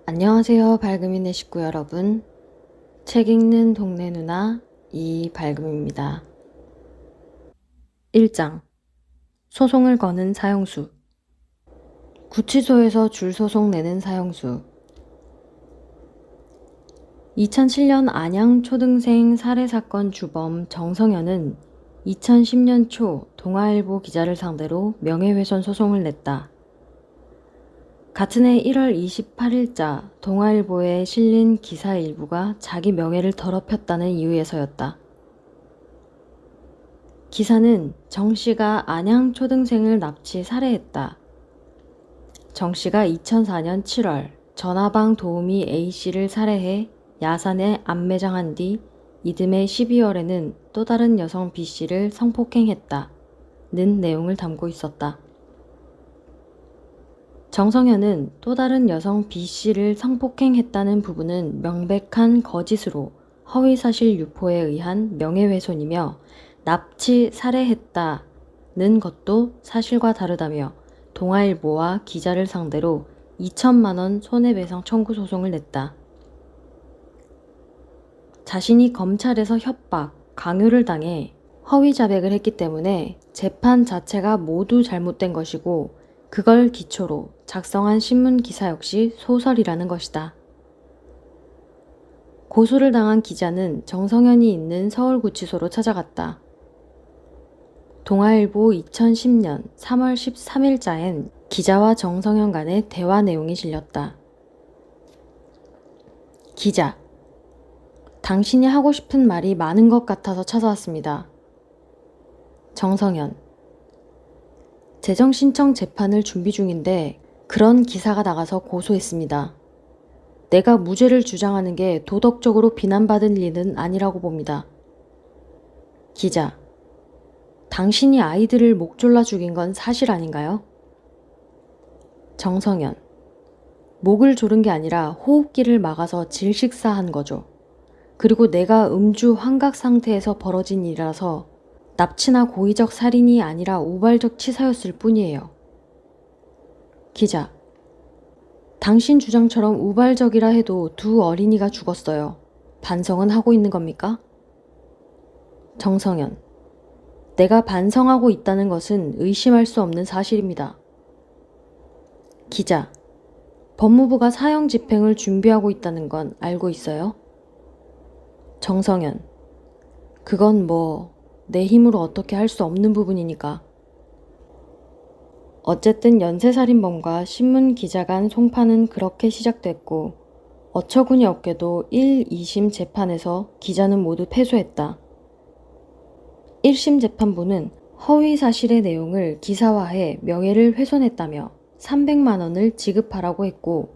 안녕하세요, 밝음이네 식구 여러분. 책 읽는 동네 누나 이밝음입니다. 1장 소송을 거는 사형수. 구치소에서 줄소송 내는 사형수. 2007년 안양 초등생 살해사건 주범 정성현은 2010년 초 동아일보 기자를 상대로 명예훼손 소송을 냈다. 같은 해 1월 28일자 동아일보에 실린 기사 일부가 자기 명예를 더럽혔다는 이유에서였다. 기사는 정 씨가 안양 초등생을 납치 살해했다. 정 씨가 2004년 7월 전화방 도우미 A 씨를 살해해 야산에 안매장한 뒤 이듬해 12월에는 또 다른 여성 B 씨를 성폭행했다는 내용을 담고 있었다. 정성현은 또 다른 여성 B 씨를 성폭행했다는 부분은 명백한 거짓으로 허위사실 유포에 의한 명예훼손이며 납치 살해했다는 것도 사실과 다르다며 동아일보와 기자를 상대로 2천만 원 손해배상 청구 소송을 냈다. 자신이 검찰에서 협박, 강요를 당해 허위 자백을 했기 때문에 재판 자체가 모두 잘못된 것이고 그걸 기초로 작성한 신문 기사 역시 소설이라는 것이다. 고소를 당한 기자는 정성현이 있는 서울구치소로 찾아갔다. 동아일보 2010년 3월 13일자엔 기자와 정성현 간의 대화 내용이 실렸다. 기자: 당신이 하고 싶은 말이 많은 것 같아서 찾아왔습니다. 정성현: 재정신청 재판을 준비 중인데 그런 기사가 나가서 고소했습니다. 내가 무죄를 주장하는 게 도덕적으로 비난받을 일은 아니라고 봅니다. 기자: 당신이 아이들을 목 졸라 죽인 건 사실 아닌가요? 정성현: 목을 조른 게 아니라 호흡기를 막아서 질식사한 거죠. 그리고 내가 음주 환각 상태에서 벌어진 일이라서 납치나 고의적 살인이 아니라 우발적 치사였을 뿐이에요. 기자: 당신 주장처럼 우발적이라 해도 두 어린이가 죽었어요. 반성은 하고 있는 겁니까? 정성현: 내가 반성하고 있다는 것은 의심할 수 없는 사실입니다. 기자: 법무부가 사형 집행을 준비하고 있다는 건 알고 있어요? 정성현: 그건 내 힘으로 어떻게 할 수 없는 부분이니까. 어쨌든 연쇄살인범과 신문기자 간 송파는 그렇게 시작됐고 어처구니 없게도 1, 2심 재판에서 기자는 모두 패소했다. 1심 재판부는 허위 사실의 내용을 기사화해 명예를 훼손했다며 300만 원을 지급하라고 했고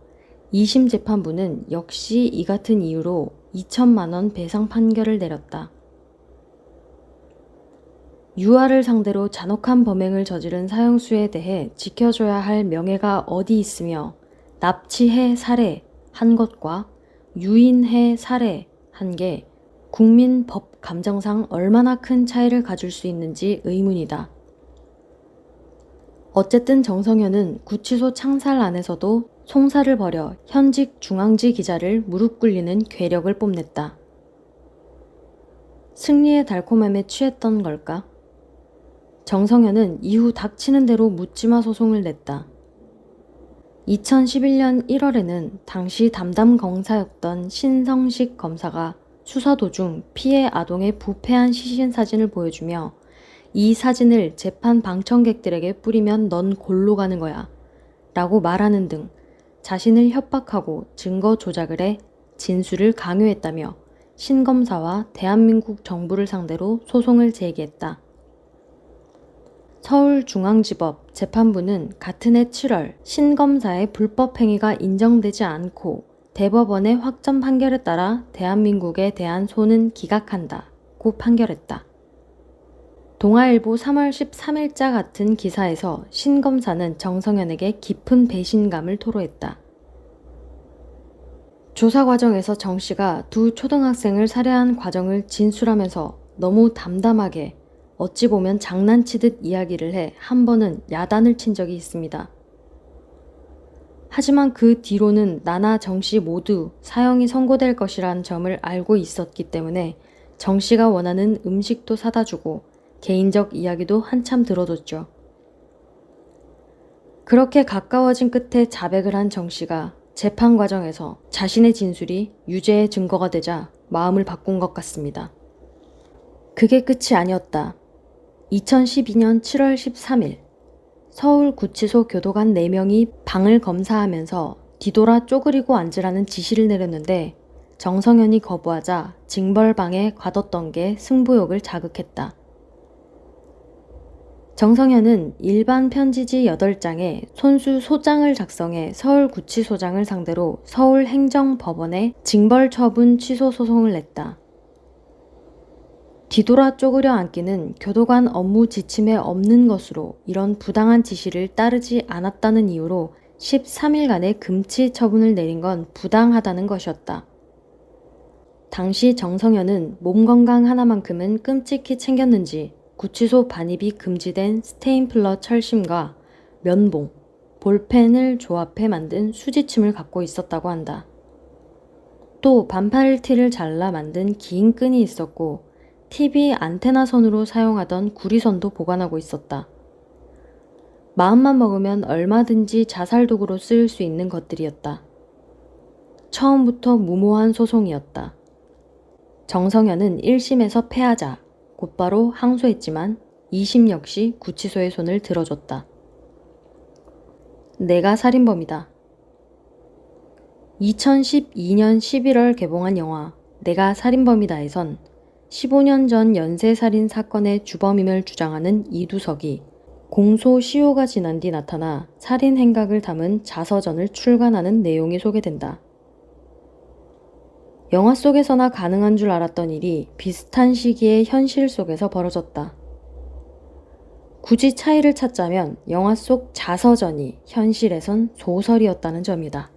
2심 재판부는 역시 이 같은 이유로 2천만 원 배상 판결을 내렸다. 유아를 상대로 잔혹한 범행을 저지른 사형수에 대해 지켜줘야 할 명예가 어디 있으며 납치해 살해한 것과 유인해 살해한 게 국민 법 감정상 얼마나 큰 차이를 가질 수 있는지 의문이다. 어쨌든 정성현은 구치소 창살 안에서도 송사를 벌여 현직 중앙지 기자를 무릎 꿇리는 괴력을 뽐냈다. 승리의 달콤함에 취했던 걸까? 정성현은 이후 닥치는 대로 묻지마 소송을 냈다. 2011년 1월에는 당시 담당 검사였던 신성식 검사가 수사 도중 피해 아동의 부패한 시신 사진을 보여주며 이 사진을 재판 방청객들에게 뿌리면 넌 골로 가는 거야 라고 말하는 등 자신을 협박하고 증거 조작을 해 진술을 강요했다며 신 검사와 대한민국 정부를 상대로 소송을 제기했다. 서울중앙지법 재판부는 같은 해 7월 신 검사의 불법 행위가 인정되지 않고 대법원의 확정 판결에 따라 대한민국에 대한 소는 기각한다고 판결했다. 동아일보 3월 13일자 같은 기사에서 신 검사는 정성현에게 깊은 배신감을 토로했다. 조사 과정에서 정 씨가 두 초등학생을 살해한 과정을 진술하면서 너무 담담하게 어찌 보면 장난치듯 이야기를 해 한 번은 야단을 친 적이 있습니다. 하지만 그 뒤로는 나나 정씨 모두 사형이 선고될 것이란 점을 알고 있었기 때문에 정씨가 원하는 음식도 사다 주고 개인적 이야기도 한참 들어줬죠. 그렇게 가까워진 끝에 자백을 한 정씨가 재판 과정에서 자신의 진술이 유죄의 증거가 되자 마음을 바꾼 것 같습니다. 그게 끝이 아니었다. 2012년 7월 13일 서울구치소 교도관 4명이 방을 검사하면서 뒤돌아 쪼그리고 앉으라는 지시를 내렸는데 정성현이 거부하자 징벌방에 가뒀던 게 승부욕을 자극했다. 정성현은 일반 편지지 8장에 손수 소장을 작성해 서울구치소장을 상대로 서울행정법원에 징벌처분 취소 소송을 냈다. 뒤돌아 쪼그려 앉기는 교도관 업무 지침에 없는 것으로 이런 부당한 지시를 따르지 않았다는 이유로 13일간의 금치 처분을 내린 건 부당하다는 것이었다. 당시 정성현은 몸 건강 하나만큼은 끔찍히 챙겼는지 구치소 반입이 금지된 스테인플러 철심과 면봉, 볼펜을 조합해 만든 수지침을 갖고 있었다고 한다. 또 반팔 티를 잘라 만든 긴 끈이 있었고 TV 안테나 선으로 사용하던 구리선도 보관하고 있었다. 마음만 먹으면 얼마든지 자살 도구로 쓰일 수 있는 것들이었다. 처음부터 무모한 소송이었다. 정성현은 1심에서 패하자 곧바로 항소했지만 2심 역시 구치소의 손을 들어줬다. 내가 살인범이다. 2012년 11월 개봉한 영화 내가 살인범이다에선 15년 전 연쇄살인 사건의 주범임을 주장하는 이두석이 공소시효가 지난 뒤 나타나 살인 행각을 담은 자서전을 출간하는 내용이 소개된다. 영화 속에서나 가능한 줄 알았던 일이 비슷한 시기에 현실 속에서 벌어졌다. 굳이 차이를 찾자면 영화 속 자서전이 현실에선 소설이었다는 점이다.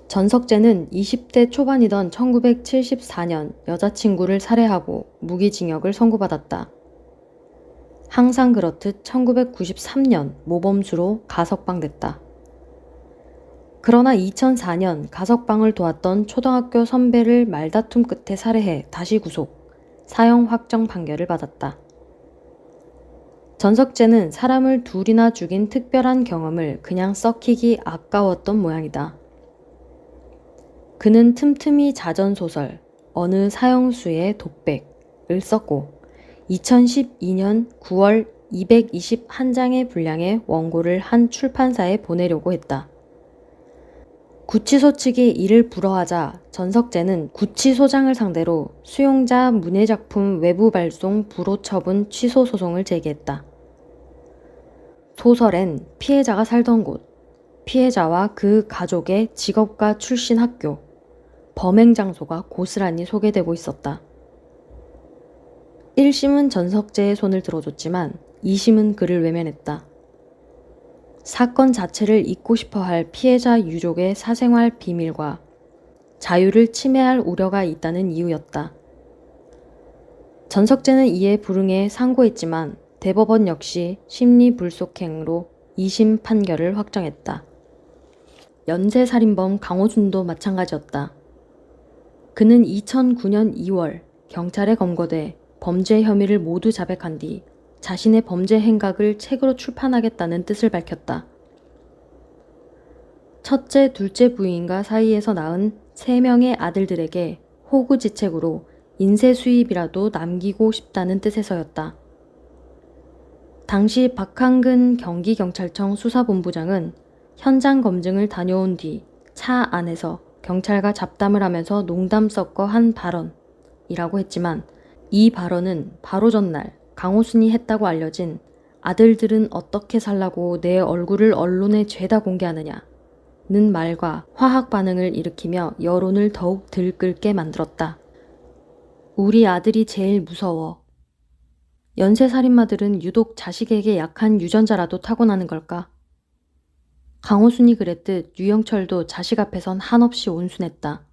전석재는 20대 초반이던 1974년 여자친구를 살해하고 무기징역을 선고받았다. 항상 그렇듯 1993년 모범수로 가석방됐다. 그러나 2004년 가석방을 도왔던 초등학교 선배를 말다툼 끝에 살해해 다시 구속, 사형 확정 판결을 받았다. 전석재는 사람을 둘이나 죽인 특별한 경험을 그냥 썩히기 아까웠던 모양이다. 그는 틈틈이 자전소설 어느 사형수의 독백을 썼고 2012년 9월 221장의 분량의 원고를 한 출판사에 보내려고 했다. 구치소 측이 이를 불허하자 전석재는 구치소장을 상대로 수용자 문예작품 외부 발송 불허 처분 취소 소송을 제기했다. 소설엔 피해자가 살던 곳, 피해자와 그 가족의 직업과 출신 학교, 범행 장소가 고스란히 소개되고 있었다. 1심은 전석재의 손을 들어줬지만 2심은 그를 외면했다. 사건 자체를 잊고 싶어할 피해자 유족의 사생활 비밀과 자유를 침해할 우려가 있다는 이유였다. 전석재는 이에 불응해 상고했지만 대법원 역시 심리불속행으로 2심 판결을 확정했다. 연쇄살인범 강호순도 마찬가지였다. 그는 2009년 2월 경찰에 검거돼 범죄 혐의를 모두 자백한 뒤 자신의 범죄 행각을 책으로 출판하겠다는 뜻을 밝혔다. 첫째, 둘째 부인과 사이에서 낳은 3명의 아들들에게 호구지책으로 인쇄 수입이라도 남기고 싶다는 뜻에서였다. 당시 박한근 경기경찰청 수사본부장은 현장 검증을 다녀온 뒤 차 안에서 경찰과 잡담을 하면서 농담 섞어 한 발언이라고 했지만 이 발언은 바로 전날 강호순이 했다고 알려진 아들들은 어떻게 살라고 내 얼굴을 언론에 죄다 공개하느냐는 말과 화학 반응을 일으키며 여론을 더욱 들끓게 만들었다. 우리 아들이 제일 무서워. 연쇄살인마들은 유독 자식에게 약한 유전자라도 타고나는 걸까? 강호순이 그랬듯 유영철도 자식 앞에선 한없이 온순했다.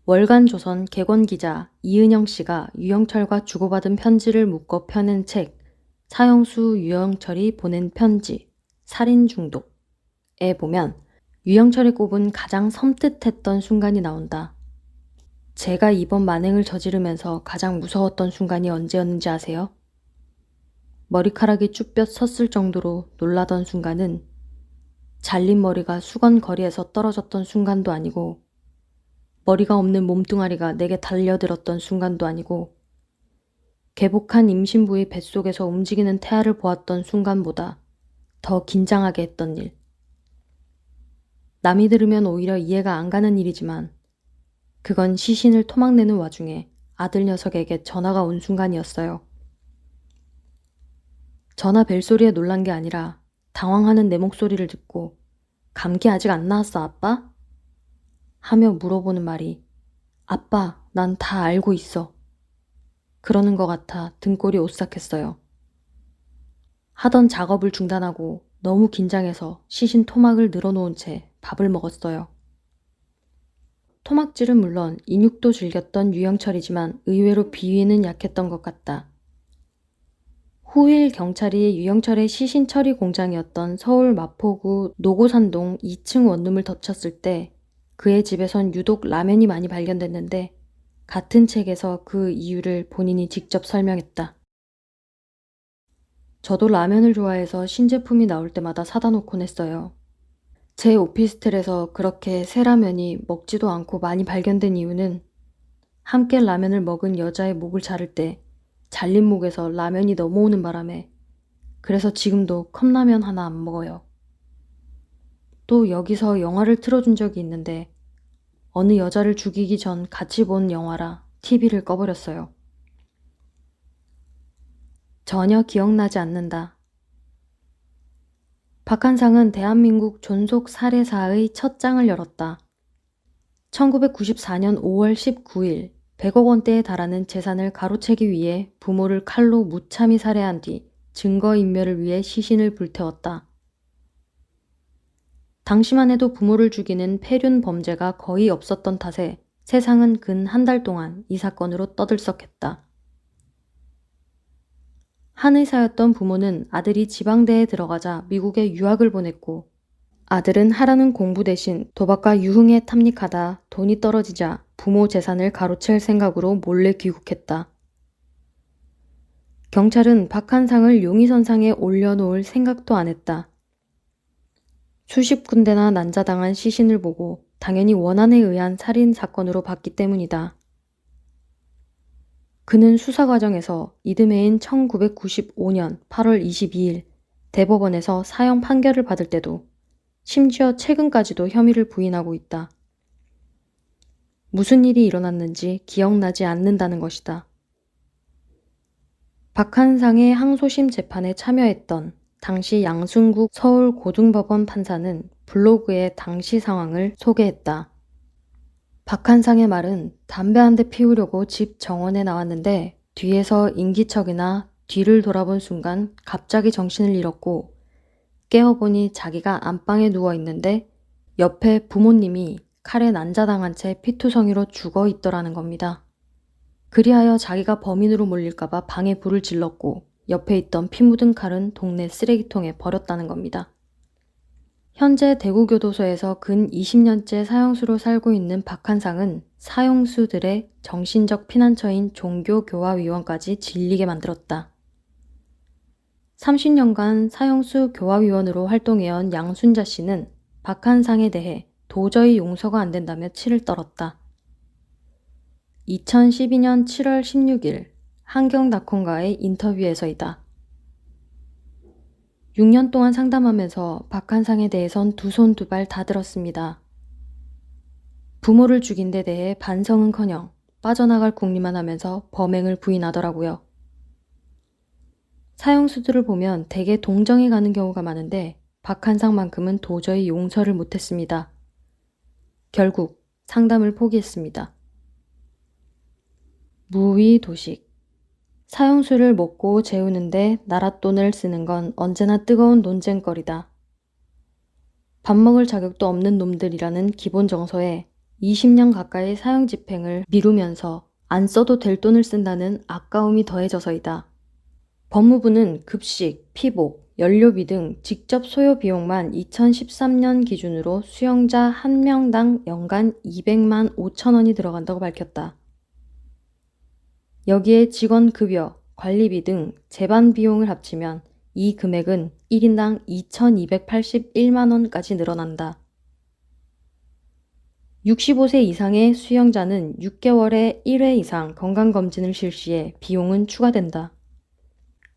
월간조선 객원기자 이은영 씨가 유영철과 주고받은 편지를 묶어 펴낸 책 사형수 유영철이 보낸 편지, 살인중독 보면 유영철이 꼽은 가장 섬뜩했던 순간이 나온다. 제가 이번 만행을 저지르면서 가장 무서웠던 순간이 언제였는지 아세요? 머리카락이 쭈뼛 섰을 정도로 놀라던 순간은 잘린 머리가 수건 거리에서 떨어졌던 순간도 아니고 머리가 없는 몸뚱아리가 내게 달려들었던 순간도 아니고 개복한 임신부의 뱃속에서 움직이는 태아를 보았던 순간보다 더 긴장하게 했던 일. 남이 들으면 오히려 이해가 안 가는 일이지만 그건 시신을 토막내는 와중에 아들 녀석에게 전화가 온 순간이었어요. 전화 벨소리에 놀란 게 아니라 당황하는 내 목소리를 듣고 감기 아직 안 나았어, 아빠? 하며 물어보는 말이 아빠, 난 다 알고 있어. 그러는 것 같아 등골이 오싹했어요. 하던 작업을 중단하고 너무 긴장해서 시신 토막을 늘어놓은 채 밥을 먹었어요. 토막질은 물론 인육도 즐겼던 유영철이지만 의외로 비위는 약했던 것 같다. 후일 경찰이 유영철의 시신 처리 공장이었던 서울 마포구 노고산동 2층 원룸을 덮쳤을 때 그의 집에선 유독 라면이 많이 발견됐는데 같은 책에서 그 이유를 본인이 직접 설명했다. 저도 라면을 좋아해서 신제품이 나올 때마다 사다 놓곤 했어요. 제 오피스텔에서 그렇게 새 라면이 먹지도 않고 많이 발견된 이유는 함께 라면을 먹은 여자의 목을 자를 때 잘린 목에서 라면이 넘어오는 바람에 그래서 지금도 컵라면 하나 안 먹어요. 또 여기서 영화를 틀어준 적이 있는데 어느 여자를 죽이기 전 같이 본 영화라 TV를 꺼버렸어요. 전혀 기억나지 않는다. 박한상은 대한민국 존속 살해사의 첫 장을 열었다. 1994년 5월 19일 100억 원대에 달하는 재산을 가로채기 위해 부모를 칼로 무참히 살해한 뒤 증거인멸을 위해 시신을 불태웠다. 당시만 해도 부모를 죽이는 폐륜 범죄가 거의 없었던 탓에 세상은 근 한 달 동안 이 사건으로 떠들썩했다. 한 의사였던 부모는 아들이 지방대에 들어가자 미국에 유학을 보냈고 아들은 하라는 공부 대신 도박과 유흥에 탐닉하다 돈이 떨어지자 부모 재산을 가로챌 생각으로 몰래 귀국했다. 경찰은 박한상을 용의선상에 올려놓을 생각도 안 했다. 수십 군데나 난자당한 시신을 보고 당연히 원한에 의한 살인 사건으로 봤기 때문이다. 그는 수사 과정에서 이듬해인 1995년 8월 22일 대법원에서 사형 판결을 받을 때도 심지어 최근까지도 혐의를 부인하고 있다. 무슨 일이 일어났는지 기억나지 않는다는 것이다. 박한상의 항소심 재판에 참여했던 당시 양순국 서울고등법원 판사는 블로그에 당시 상황을 소개했다. 박한상의 말은 담배 한 대 피우려고 집 정원에 나왔는데 뒤에서 인기척이나 뒤를 돌아본 순간 갑자기 정신을 잃었고 깨어보니 자기가 안방에 누워있는데 옆에 부모님이 칼에 난자당한 채 피투성이로 죽어 있더라는 겁니다. 그리하여 자기가 범인으로 몰릴까봐 방에 불을 질렀고 옆에 있던 피 묻은 칼은 동네 쓰레기통에 버렸다는 겁니다. 현재 대구교도소에서 근 20년째 사형수로 살고 있는 박한상은 사형수들의 정신적 피난처인 종교교화위원까지 질리게 만들었다. 30년간 사형수 교화위원으로 활동해온 양순자 씨는 박한상에 대해 도저히 용서가 안 된다며 치를 떨었다. 2012년 7월 16일 한경닷컴과의 인터뷰에서이다. 6년 동안 상담하면서 박한상에 대해선 두 손 두 발 다 들었습니다. 부모를 죽인 데 대해 반성은커녕 빠져나갈 궁리만 하면서 범행을 부인하더라고요. 사형수들을 보면 대개 동정이 가는 경우가 많은데 박한상만큼은 도저히 용서를 못했습니다. 결국 상담을 포기했습니다. 무위도식. 사형수를 먹고 재우는데 나랏돈을 쓰는 건 언제나 뜨거운 논쟁거리다. 밥 먹을 자격도 없는 놈들이라는 기본 정서에 20년 가까이 사형 집행을 미루면서 안 써도 될 돈을 쓴다는 아까움이 더해져서이다. 법무부는 급식, 피복, 연료비 등 직접 소요 비용만 2013년 기준으로 수영자 1명당 연간 200만 5천 원이 들어간다고 밝혔다. 여기에 직원 급여, 관리비 등 제반 비용을 합치면 이 금액은 1인당 2,281만 원까지 늘어난다. 65세 이상의 수영자는 6개월에 1회 이상 건강검진을 실시해 비용은 추가된다.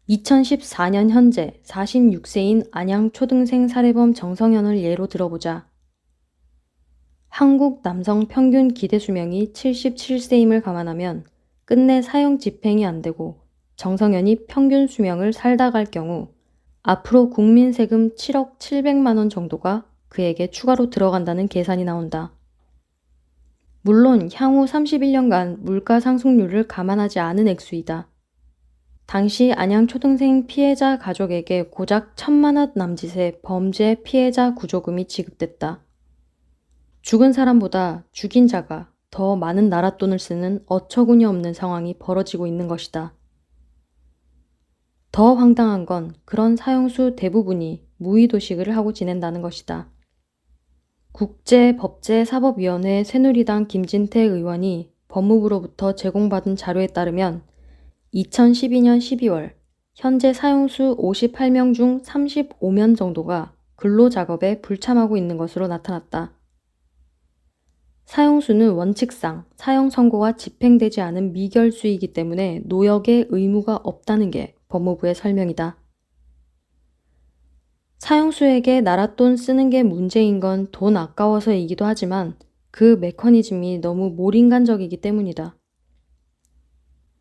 2014년 현재 46세인 안양 초등생 살해범 정성현을 예로 들어보자. 한국 남성 평균 기대 수명이 77세임을 감안하면 끝내 사형 집행이 안 되고 정성현이 평균 수명을 살다 갈 경우 앞으로 국민 세금 7억 7백만 원 정도가 그에게 추가로 들어간다는 계산이 나온다. 물론 향후 31년간 물가 상승률을 감안하지 않은 액수이다. 당시 안양 초등생 피해자 가족에게 고작 1,000만 원 남짓의 범죄 피해자 구조금이 지급됐다. 죽은 사람보다 죽인 자가 더 많은 나랏돈을 쓰는 어처구니 없는 상황이 벌어지고 있는 것이다. 더 황당한 건 그런 사형수 대부분이 무의도식을 하고 지낸다는 것이다. 국제법제사법위원회 새누리당 김진태 의원이 법무부로부터 제공받은 자료에 따르면 2012년 12월 현재 사형수 58명 중 35명 정도가 근로작업에 불참하고 있는 것으로 나타났다. 사형수는 원칙상 사형 선고가 집행되지 않은 미결수이기 때문에 노역의 의무가 없다는 게 법무부의 설명이다. 사형수에게 나랏돈 쓰는 게 문제인 건 돈 아까워서이기도 하지만 그 메커니즘이 너무 몰인간적이기 때문이다.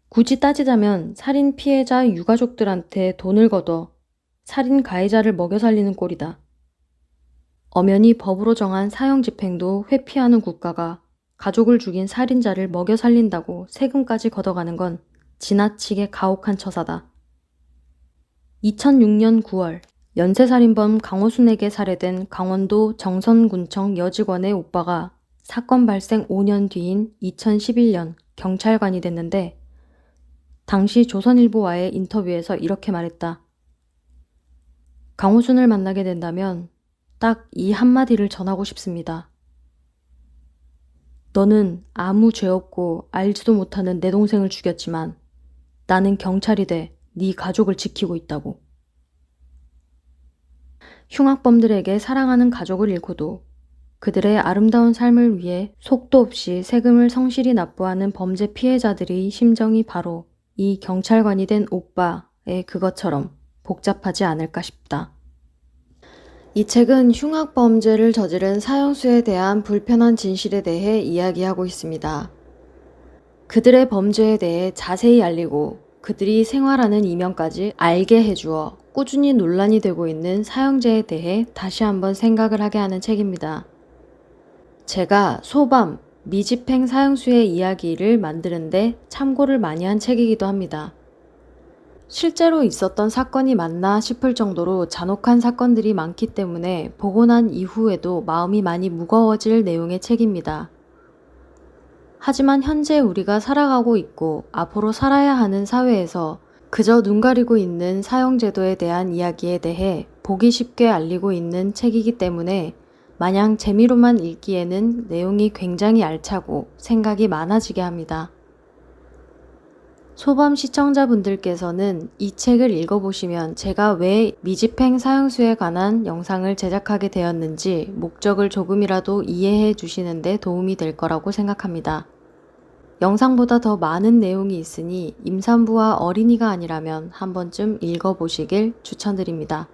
굳이 따지자면 살인 피해자 유가족들한테 돈을 걷어 살인 가해자를 먹여 살리는 꼴이다. 엄연히 법으로 정한 사형 집행도 회피하는 국가가 가족을 죽인 살인자를 먹여 살린다고 세금까지 걷어가는 건 지나치게 가혹한 처사다. 2006년 9월 연쇄살인범 강호순에게 살해된 강원도 정선군청 여직원의 오빠가 사건 발생 5년 뒤인 2011년 경찰관이 됐는데 당시 조선일보와의 인터뷰에서 이렇게 말했다. 강호순을 만나게 된다면 딱 이 한마디를 전하고 싶습니다. 너는 아무 죄 없고 알지도 못하는 내 동생을 죽였지만 나는 경찰이 돼 네 가족을 지키고 있다고. 흉악범들에게 사랑하는 가족을 잃고도 그들의 아름다운 삶을 위해 속도 없이 세금을 성실히 납부하는 범죄 피해자들의 심정이 바로 이 경찰관이 된 오빠의 그것처럼 복잡하지 않을까 싶다. 이 책은 흉악범죄를 저지른 사형수에 대한 불편한 진실에 대해 이야기하고 있습니다. 그들의 범죄에 대해 자세히 알리고 그들이 생활하는 이면까지 알게 해주어 꾸준히 논란이 되고 있는 사형제에 대해 다시 한번 생각을 하게 하는 책입니다. 제가 소밤, 미집행 사형수의 이야기를 만드는데 참고를 많이 한 책이기도 합니다. 실제로 있었던 사건이 맞나 싶을 정도로 잔혹한 사건들이 많기 때문에 보고 난 이후에도 마음이 많이 무거워질 내용의 책입니다. 하지만 현재 우리가 살아가고 있고 앞으로 살아야 하는 사회에서 그저 눈 가리고 있는 사형제도에 대한 이야기에 대해 보기 쉽게 알리고 있는 책이기 때문에 마냥 재미로만 읽기에는 내용이 굉장히 알차고 생각이 많아지게 합니다. 소밤 시청자분들께서는 이 책을 읽어보시면 제가 왜 미집행 사형수에 관한 영상을 제작하게 되었는지 목적을 조금이라도 이해해 주시는데 도움이 될 거라고 생각합니다. 영상보다 더 많은 내용이 있으니 임산부와 어린이가 아니라면 한 번쯤 읽어보시길 추천드립니다.